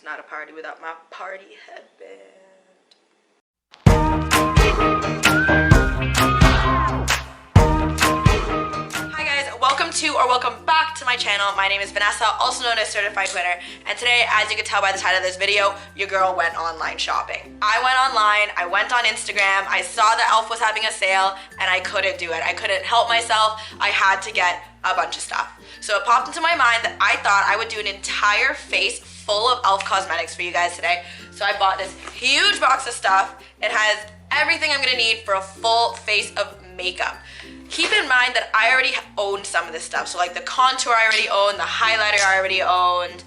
not a party without my party headband. Hi guys, welcome to or welcome back to my channel. My name is Vanessa, also known as Certified Winner, and today, as you can tell by the title of this video, your girl went online shopping. I went online, I went on Instagram, I saw that E.L.F was having a sale, and I couldn't do it. I couldn't help myself. I had to get a bunch of stuff. So it popped into my mind that I thought I would do an entire face full of E.L.F cosmetics for you guys today. So I bought this huge box of stuff. It has everything I'm gonna need for a full face of makeup. Keep in mind that I already owned some of this stuff. So like the contour I already owned, the highlighter I already owned,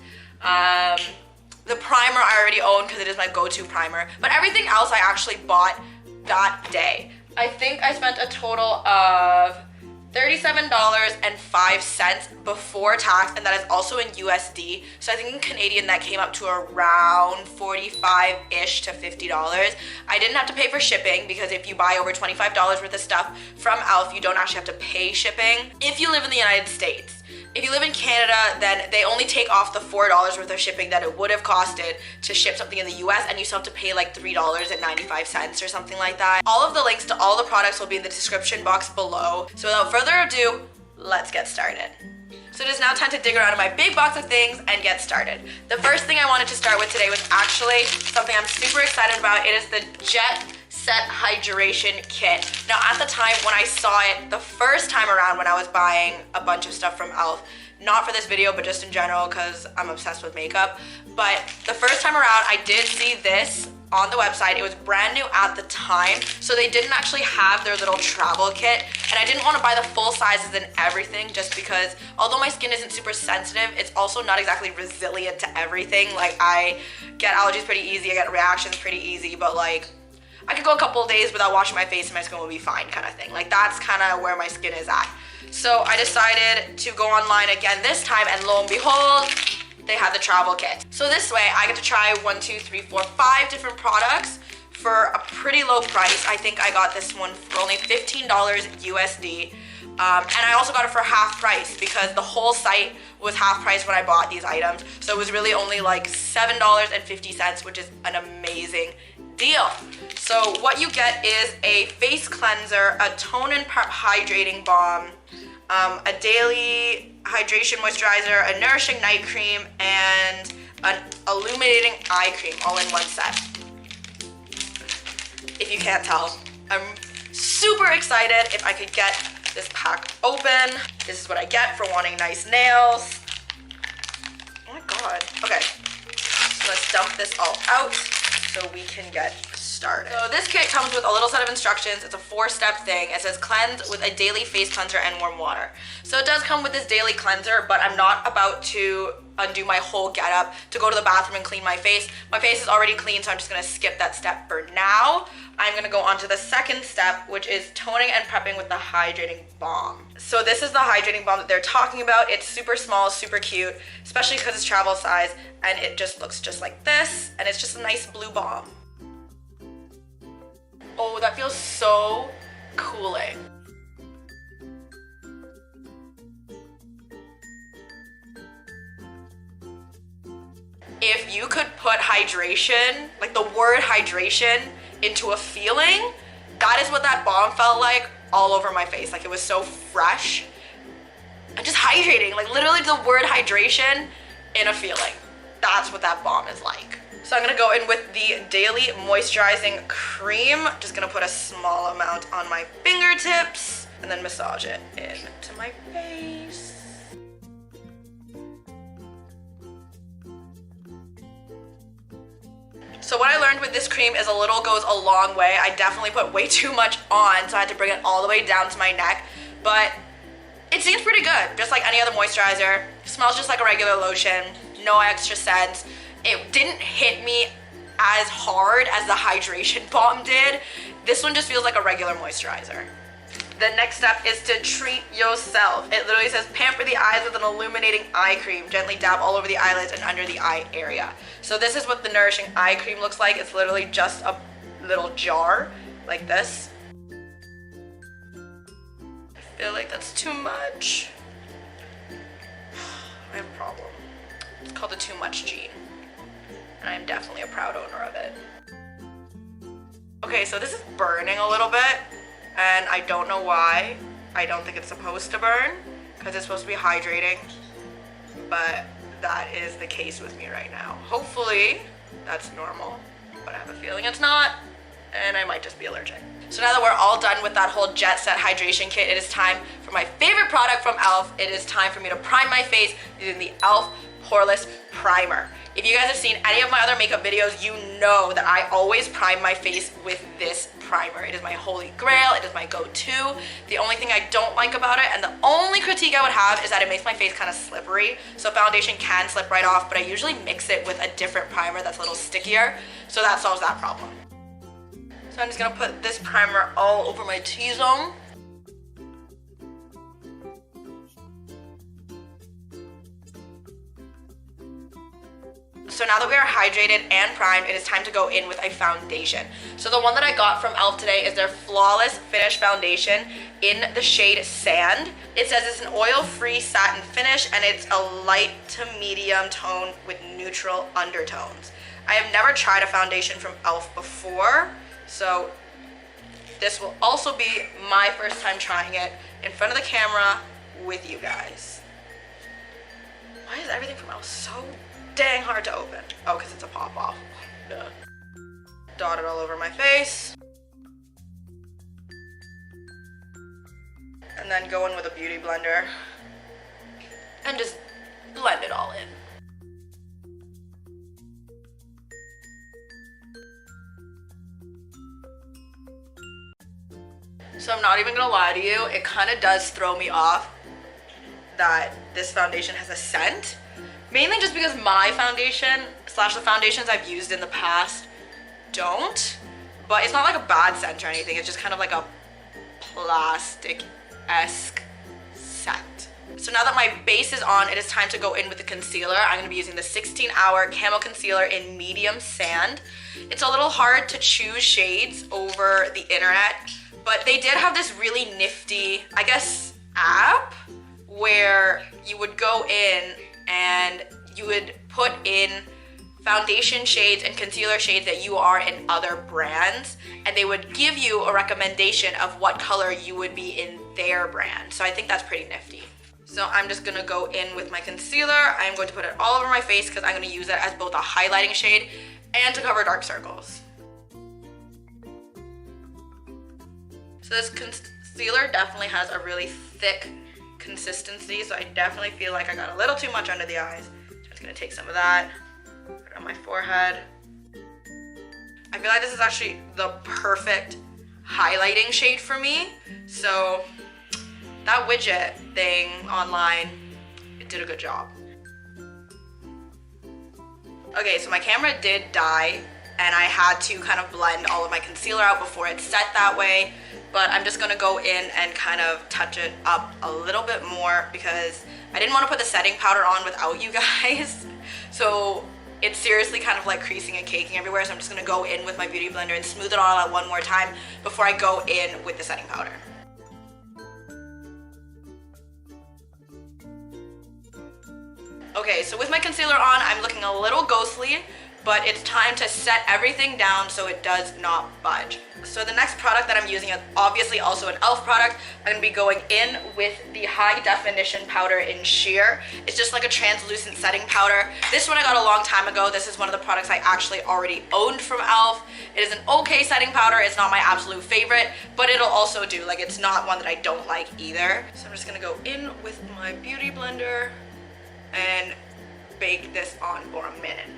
the primer I already owned because it is my go-to primer. But everything else I actually bought that day. I think I spent a total of $37.05 before tax, and that is also in USD. So I think in Canadian that came up to around $45-ish to $50. I didn't have to pay for shipping because if you buy over $25 worth of stuff from E.L.F, you don't actually have to pay shipping if you live in the United States. If you live in Canada, then they only take off the $4 worth of shipping that it would have costed to ship something in the US, and you still have to pay like $3.95 or something like that. All of the links to all the products will be in the description box below. So without further ado, let's get started. So it is now time to dig around in my big box of things and get started. The first thing I wanted to start with today was actually something I'm super excited about. It is the Jet Set Hydration Kit. Now at the time when I saw it the first time around when I was buying a bunch of stuff from E.L.F, not for this video but just in general because I'm obsessed with makeup, but the first time around I did see this on the website. It was brand new at the time, so they didn't actually have their little travel kit, and I didn't want to buy the full sizes and everything just because although my skin isn't super sensitive, it's also not exactly resilient to everything. Like I get allergies pretty easy, I get reactions pretty easy, but like I could go a couple of days without washing my face and my skin will be fine kind of thing. Like that's kind of where my skin is at. So I decided to go online again this time, and lo and behold, they had the travel kit. So this way I get to try 5 different products for a pretty low price. I think I got this one for only $15 USD. And I also got it for half price because the whole site was half price when I bought these items. So it was really only like $7.50, which is an amazing deal. So what you get is a face cleanser, a tone and prep hydrating balm, a daily hydration moisturizer, a nourishing night cream, and an illuminating eye cream all in one set. If you can't tell, I'm super excited if I could get this pack open. This is what I get for wanting nice nails. Oh my god. Okay, so let's dump this all out so we can get started. So this kit comes with a little set of instructions. It's a 4-step thing. It says cleanse with a daily face cleanser and warm water. So it does come with this daily cleanser, but I'm not about to undo my whole getup to go to the bathroom and clean my face. My face is already clean, so I'm just gonna skip that step for now. I'm gonna go on to the second step, which is toning and prepping with the hydrating balm. So this is the hydrating balm that they're talking about. It's super small, super cute, especially because it's travel size, and it just looks just like this, and it's just a nice blue balm. Oh, that feels so cooling. If you could put hydration, like the word hydration, into a feeling, that is what that balm felt like all over my face. Like it was so fresh and just hydrating, like literally the word hydration in a feeling. That's what that balm is like. So I'm gonna go in with the Daily Moisturizing Cream. Just gonna put a small amount on my fingertips and then massage it into my face. So what I learned with this cream is a little goes a long way. I definitely put way too much on, so I had to bring it all the way down to my neck, but it seems pretty good, just like any other moisturizer. It smells just like a regular lotion, no extra scents. It didn't hit me as hard as the hydration balm did. This one just feels like a regular moisturizer. The next step is to treat yourself. It literally says pamper the eyes with an illuminating eye cream. Gently dab all over the eyelids and under the eye area. So this is what the nourishing eye cream looks like. It's literally just a little jar like this. I feel like that's too much. I have a problem. It's called the too much gene. and I'm definitely a proud owner of it. Okay, so this is burning a little bit, and I don't know why. I don't think it's supposed to burn, because it's supposed to be hydrating, but that is the case with me right now. Hopefully, that's normal, but I have a feeling it's not, and I might just be allergic. So now that we're all done with that whole Jet Set hydration kit, it is time for my favorite product from E.L.F. It is time for me to prime my face using the E.L.F. Poreless Primer. If you guys have seen any of my other makeup videos, you know that I always prime my face with this primer. It is my holy grail, it is my go-to. The only thing I don't like about it, and the only critique I would have, is that it makes my face kind of slippery. So foundation can slip right off, but I usually mix it with a different primer that's a little stickier, so that solves that problem. So I'm just gonna put this primer all over my T-zone. So now that we are hydrated and primed, it is time to go in with a foundation. So the one that I got from E.L.F. today is their Flawless Finish Foundation in the shade Sand. It says it's an oil-free satin finish, and it's a light to medium tone with neutral undertones. I have never tried a foundation from E.L.F. before, so this will also be my first time trying it in front of the camera with you guys. Why is everything from E.L.F. so dang hard to open? Oh, because it's a pop-off. Duh. Dot it all over my face. And then go in with a beauty blender and just blend it all in. So I'm not even gonna lie to you, it kind of does throw me off that this foundation has a scent. Mainly just because my foundation / the foundations I've used in the past don't. But it's not like a bad scent or anything, it's just kind of like a plastic-esque scent. So now that my base is on, it is time to go in with the concealer. I'm gonna be using the 16-Hour Camo Concealer in Medium Sand. It's a little hard to choose shades over the internet, but they did have this really nifty, I guess, app where you would go in and you would put in foundation shades and concealer shades that you are in other brands, and they would give you a recommendation of what color you would be in their brand. So I think that's pretty nifty. So I'm just gonna go in with my concealer. I'm going to put it all over my face because I'm gonna use it as both a highlighting shade and to cover dark circles. So this concealer definitely has a really thick consistency, so I definitely feel like I got a little too much under the eyes. So I'm just gonna take some of that, put it on my forehead. I feel like this is actually the perfect highlighting shade for me. So that widget thing online, it did a good job. Okay, so my camera did die, and I had to kind of blend all of my concealer out before it set that way. But I'm just gonna go in and kind of touch it up a little bit more because I didn't want to put the setting powder on without you guys. So it's seriously kind of like creasing and caking everywhere. So I'm just gonna go in with my beauty blender and smooth it all out one more time before I go in with the setting powder. Okay, so with my concealer on, I'm looking a little ghostly, but it's time to set everything down so it does not budge. So the next product that I'm using is obviously also an E.L.F. product. I'm gonna be going in with the High Definition Powder in Sheer. It's just like a translucent setting powder. This one I got a long time ago. This is one of the products I actually already owned from E.L.F. It is an okay setting powder. It's not my absolute favorite, but it'll also do. Like, it's not one that I don't like either. So I'm just gonna go in with my beauty blender and bake this on for a minute.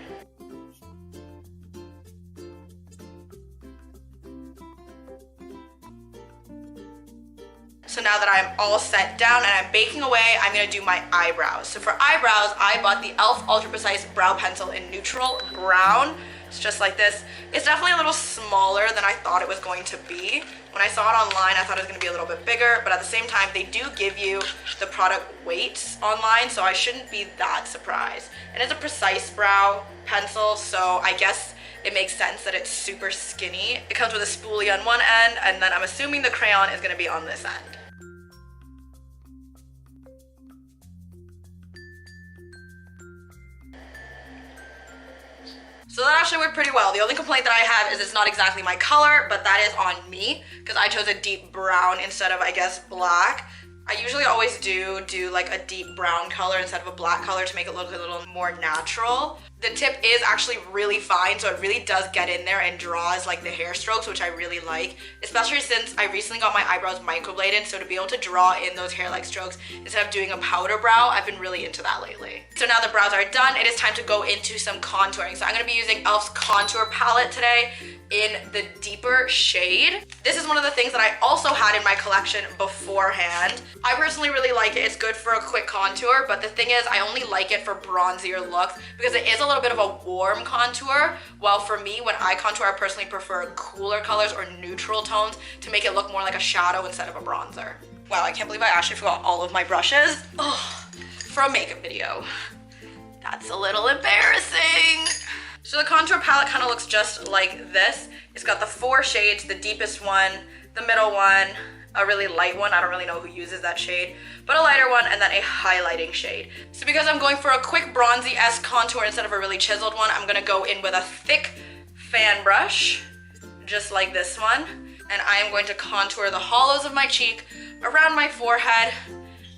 So now that I'm all set down and I'm baking away, I'm gonna do my eyebrows. So for eyebrows, I bought the E.L.F. Ultra Precise Brow Pencil in Neutral Brown. It's just like this. It's definitely a little smaller than I thought it was going to be. When I saw it online, I thought it was gonna be a little bit bigger, but at the same time, they do give you the product weights online, so I shouldn't be that surprised. And it's a precise brow pencil, so I guess it makes sense that it's super skinny. It comes with a spoolie on one end, and then I'm assuming the crayon is gonna be on this end. So So that actually worked pretty well. The only complaint that I have is it's not exactly my color, but that is on me because I chose a deep brown instead of, I guess, black. I usually always do like a deep brown color instead of a black color to make it look a little more natural. The tip is actually really fine, so it really does get in there and draws like the hair strokes, which I really like, especially since I recently got my eyebrows microbladed, so to be able to draw in those hair-like strokes instead of doing a powder brow, I've been really into that lately. So now the brows are done, it is time to go into some contouring. So I'm gonna be using E.L.F's contour palette today in the deeper shade. This is one of the things that I also had in my collection beforehand. I personally really like it. It's good for a quick contour, but the thing is I only like it for bronzier looks because it is a little bit of a warm contour, while for me when I contour I personally prefer cooler colors or neutral tones to make it look more like a shadow instead of a bronzer. Wow, I can't believe I actually forgot all of my brushes. Ugh, for a makeup video. That's a little embarrassing. So the contour palette kind of looks just like this. It's got the 4 shades, the deepest one, the middle one, a really light one, I don't really know who uses that shade, but a lighter one, and then a highlighting shade. So because I'm going for a quick bronzy-esque contour instead of a really chiseled one, I'm gonna go in with a thick fan brush, just like this one, and I am going to contour the hollows of my cheek, around my forehead,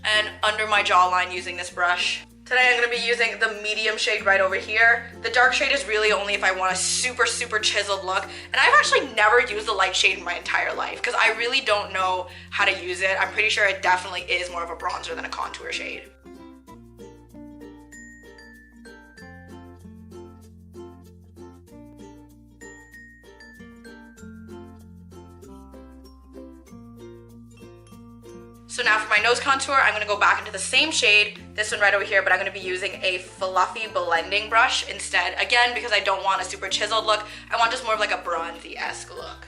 and under my jawline using this brush. Today I'm going to be using the medium shade right over here. The dark shade is really only if I want a super, super chiseled look. And I've actually never used the light shade in my entire life because I really don't know how to use it. I'm pretty sure it definitely is more of a bronzer than a contour shade. So now for my nose contour, I'm gonna go back into the same shade, this one right over here, but I'm gonna be using a fluffy blending brush instead. Again, because I don't want a super chiseled look, I want just more of like a bronzy-esque look.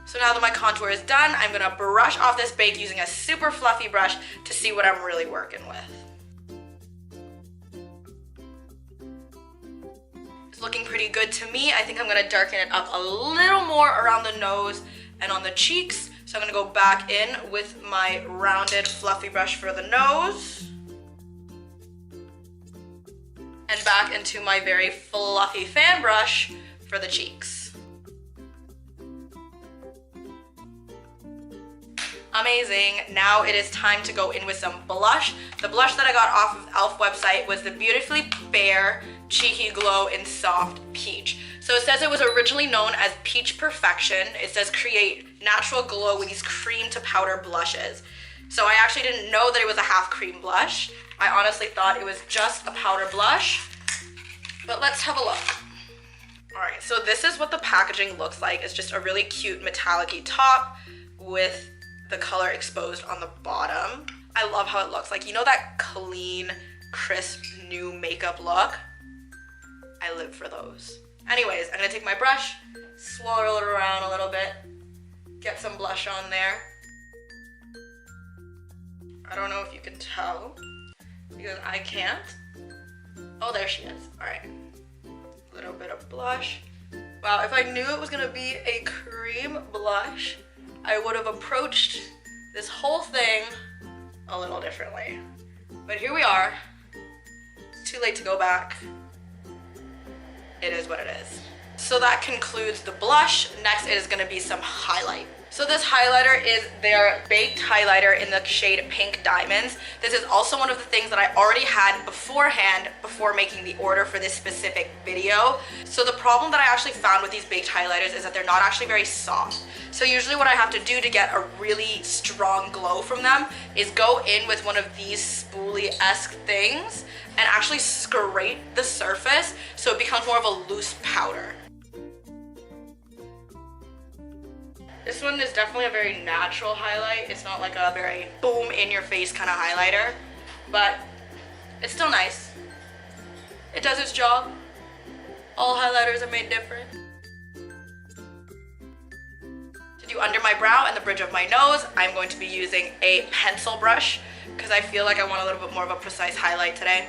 So now that my contour is done, I'm gonna brush off this bake using a super fluffy brush to see what I'm really working with. Looking pretty good to me. I think I'm gonna darken it up a little more around the nose and on the cheeks. So I'm gonna go back in with my rounded fluffy brush for the nose. And back into my very fluffy fan brush for the cheeks. Amazing. Now it is time to go in with some blush. The blush that I got off of E.L.F website was the Beautifully Bare Cheeky Glow in Soft Peach. So it says it was originally known as Peach Perfection. It says create natural glow with these cream to powder blushes. So I actually didn't know that it was a half cream blush. I honestly thought it was just a powder blush, but let's have a look. All right, so this is what the packaging looks like. It's just a really cute metallic-y top with the color exposed on the bottom. I love how it looks. Like, you know that clean, crisp, new makeup look? I live for those. Anyways, I'm gonna take my brush, swirl it around a little bit, get some blush on there. I don't know if you can tell, because I can't. Oh, there she is. All right, a little bit of blush. Wow, if I knew it was gonna be a cream blush, I would have approached this whole thing a little differently. But here we are. It's too late to go back. It is what it is. So that concludes the blush. Next is gonna be some highlight. So this highlighter is their baked highlighter in the shade Pink Diamonds. This is also one of the things that I already had beforehand before making the order for this specific video. So the problem that I actually found with these baked highlighters is that they're not actually very soft. So usually what I have to do to get a really strong glow from them is go in with one of these spoolie-esque things and actually scrape the surface so it becomes more of a loose powder. This one is definitely a very natural highlight. It's not like a very boom in your face kind of highlighter, but it's still nice. It does its job. All highlighters are made different. To do under my brow and the bridge of my nose, I'm going to be using a pencil brush because I feel like I want a little bit more of a precise highlight today.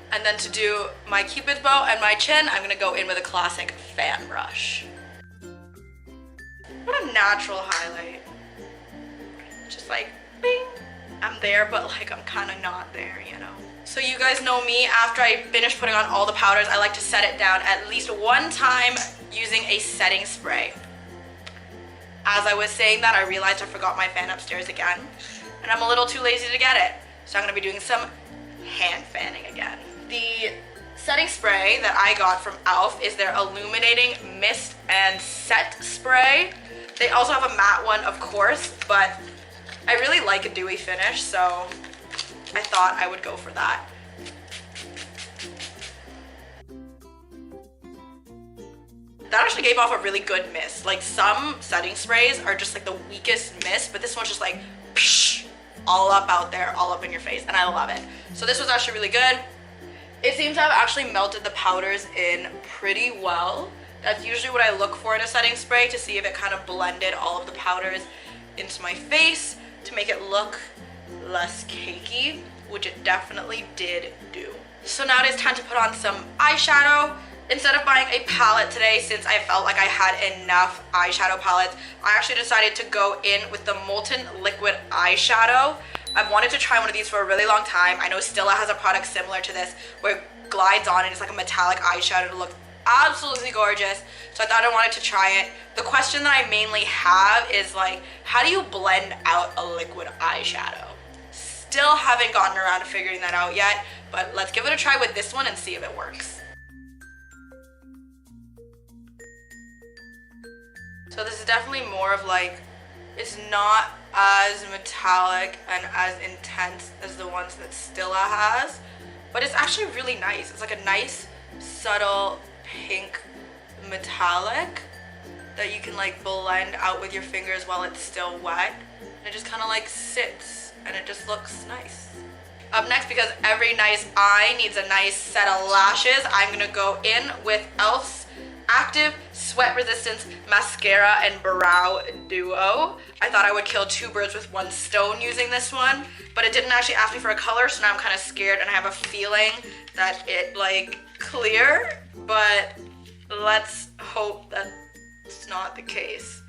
And then to do my cupid's bow and my chin, I'm gonna go in with a classic fan brush. What a natural highlight. Just like, bing. I'm there, but like I'm kind of not there, you know. So you guys know me, after I finish putting on all the powders, I like to set it down at least one time using a setting spray. As I was saying that, I realized I forgot my fan upstairs again, and I'm a little too lazy to get it. So I'm gonna be doing some hand fanning again. The setting spray that I got from E.L.F is their illuminating mist and set spray. They also have a matte one, of course, but I really like a dewy finish, so I thought I would go for that. That actually gave off a really good mist. Like some setting sprays are just like the weakest mist, but this one's just like psh, all up out there, all up in your face, and I love it. So this was actually really good. It seems to have actually melted the powders in pretty well. That's usually what I look for in a setting spray, to see if it kind of blended all of the powders into my face to make it look less cakey, which it definitely did do. So now it is time to put on some eyeshadow. Instead of buying a palette today, since I felt like I had enough eyeshadow palettes, I actually decided to go in with the Molten Liquid Eyeshadow. I've wanted to try one of these for a really long time. I know Stila has a product similar to this where it glides on and it's like a metallic eyeshadow to look absolutely gorgeous. So I thought I wanted to try it. The question that I mainly have is like, how do you blend out a liquid eyeshadow? Still haven't gotten around to figuring that out yet, but let's give it a try with this one and see if it works. So this is definitely more of like, it's not as metallic and as intense as the ones that Stila has, but it's actually really nice. It's like a nice, subtle pink metallic that you can like blend out with your fingers while it's still wet. And it just kind of like sits and it just looks nice. Up next, because every nice eye needs a nice set of lashes, I'm gonna go in with E.L.F's Active Sweat Resistance Mascara and Brow Duo. I thought I would kill two birds with one stone using this one, but it didn't actually ask me for a color, so now I'm kind of scared and I have a feeling that it like clear, but let's hope that's not the case.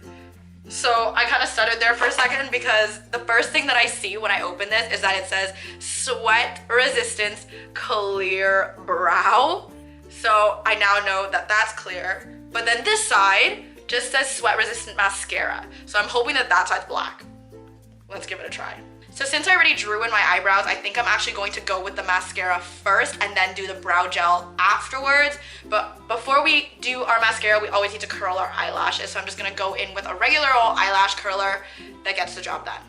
So I kind of stuttered there for a second because the first thing that I see when I open this is that it says Sweat Resistance Clear Brow. So I now know that that's clear. But then this side just says Sweat Resistant Mascara. So I'm hoping that that side's black. Let's give it a try. So since I already drew in my eyebrows, I think I'm actually going to go with the mascara first and then do the brow gel afterwards. But before we do our mascara, we always need to curl our eyelashes. So I'm just gonna go in with a regular old eyelash curler that gets the job done.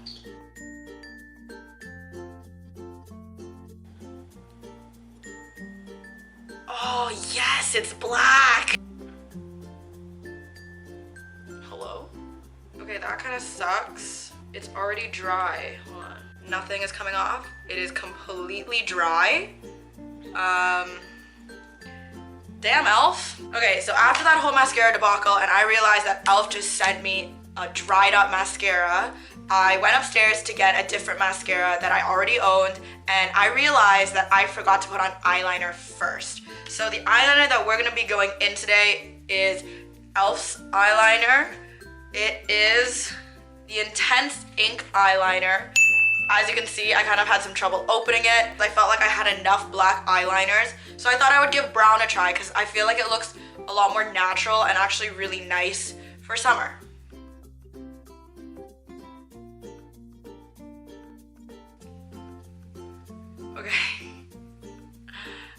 Oh yes, it's black. Hello? Okay, that kind of sucks. It's already dry. Hold on. Nothing is coming off. It is completely dry. Damn, E.L.F. Okay, so after that whole mascara debacle and I realized that E.L.F. just sent me a dried up mascara, I went upstairs to get a different mascara that I already owned, and I realized that I forgot to put on eyeliner first. So the eyeliner that we're gonna be going in today is E.L.F.'s eyeliner. It is the Intense Ink eyeliner. As you can see, I kind of had some trouble opening it. I felt like I had enough black eyeliners, so I thought I would give brown a try because I feel like it looks a lot more natural and actually really nice for summer.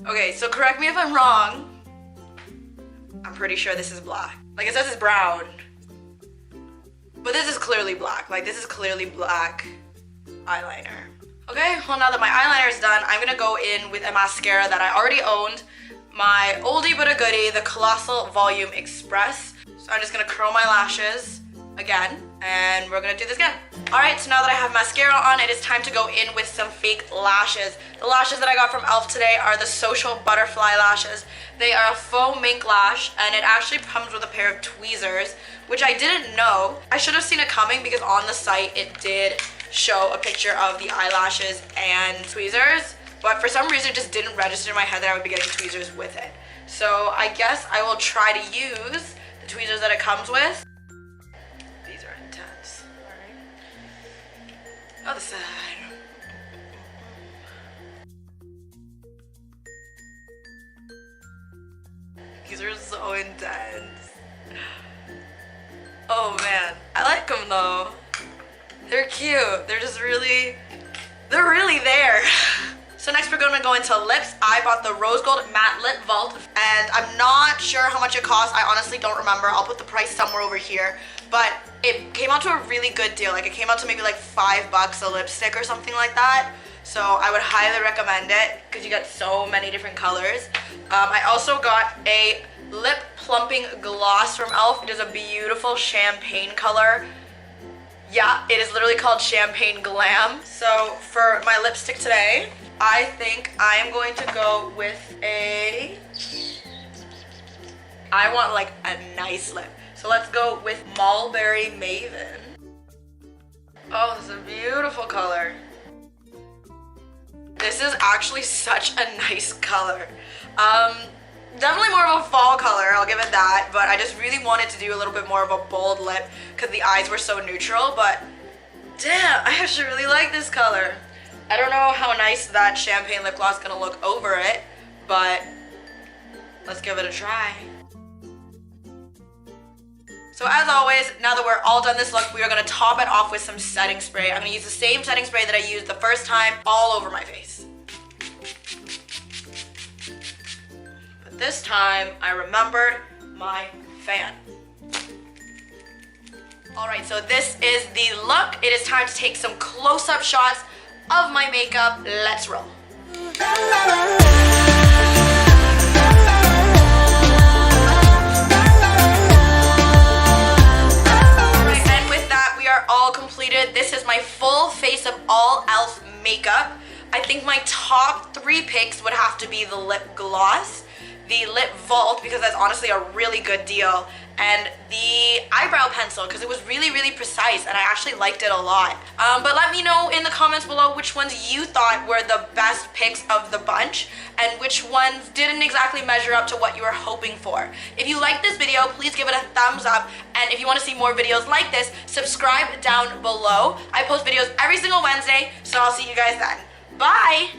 Okay, so correct me if I'm wrong. I'm pretty sure this is black. Like it says it's brown, but this is clearly black. Like this is clearly black eyeliner. Okay, well now that my eyeliner is done, I'm gonna go in with a mascara that I already owned. My oldie but a goodie, the Colossal Volume Express. So I'm just gonna curl my lashes again, and we're gonna do this again. All right, so now that I have mascara on, it is time to go in with some fake lashes. The lashes that I got from E.L.F. today are the Social Butterfly lashes. They are a faux mink lash, and it actually comes with a pair of tweezers, which I didn't know. I should have seen it coming because on the site it did show a picture of the eyelashes and tweezers, but for some reason it just didn't register in my head that I would be getting tweezers with it. So I guess I will try to use the tweezers that it comes with. Other side. These are so intense. Oh man, I like them though. They're cute. They're just really, they're really there. So next we're gonna go into lips. I bought the Rose Gold Matte Lip Vault, and I'm not sure how much it costs. I honestly don't remember. I'll put the price somewhere over here. But it came out to a really good deal. Like it came out to maybe like $5 a lipstick or something like that. So I would highly recommend it because you get so many different colors. I also got a lip plumping gloss from E.L.F. It is a beautiful champagne color. Yeah, it is literally called Champagne Glam. So for my lipstick today, I think I am going to go with I want like a nice lip. So let's go with Mulberry Maven. Oh, this is a beautiful color. This is actually such a nice color. Definitely more of a fall color, I'll give it that, but I just really wanted to do a little bit more of a bold lip because the eyes were so neutral, but damn, I actually really like this color. I don't know how nice that champagne lip gloss is gonna look over it, but let's give it a try. So as always, now that we're all done this look, we are gonna top it off with some setting spray. I'm gonna use the same setting spray that I used the first time all over my face. But this time, I remembered my fan. All right, so this is the look. It is time to take some close-up shots of my makeup. Let's roll. All completed. This is my full face of all E.L.F makeup. I think my top 3 picks would have to be the lip gloss, the lip vault because that's honestly a really good deal, and the eyebrow pencil because it was really, really precise and I actually liked it a lot. But let me know in the comments below which ones you thought were the best picks of the bunch and which ones didn't exactly measure up to what you were hoping for. If you liked this video, please give it a thumbs up, and if you want to see more videos like this, subscribe down below. I post videos every single Wednesday, so I'll see you guys then. Bye!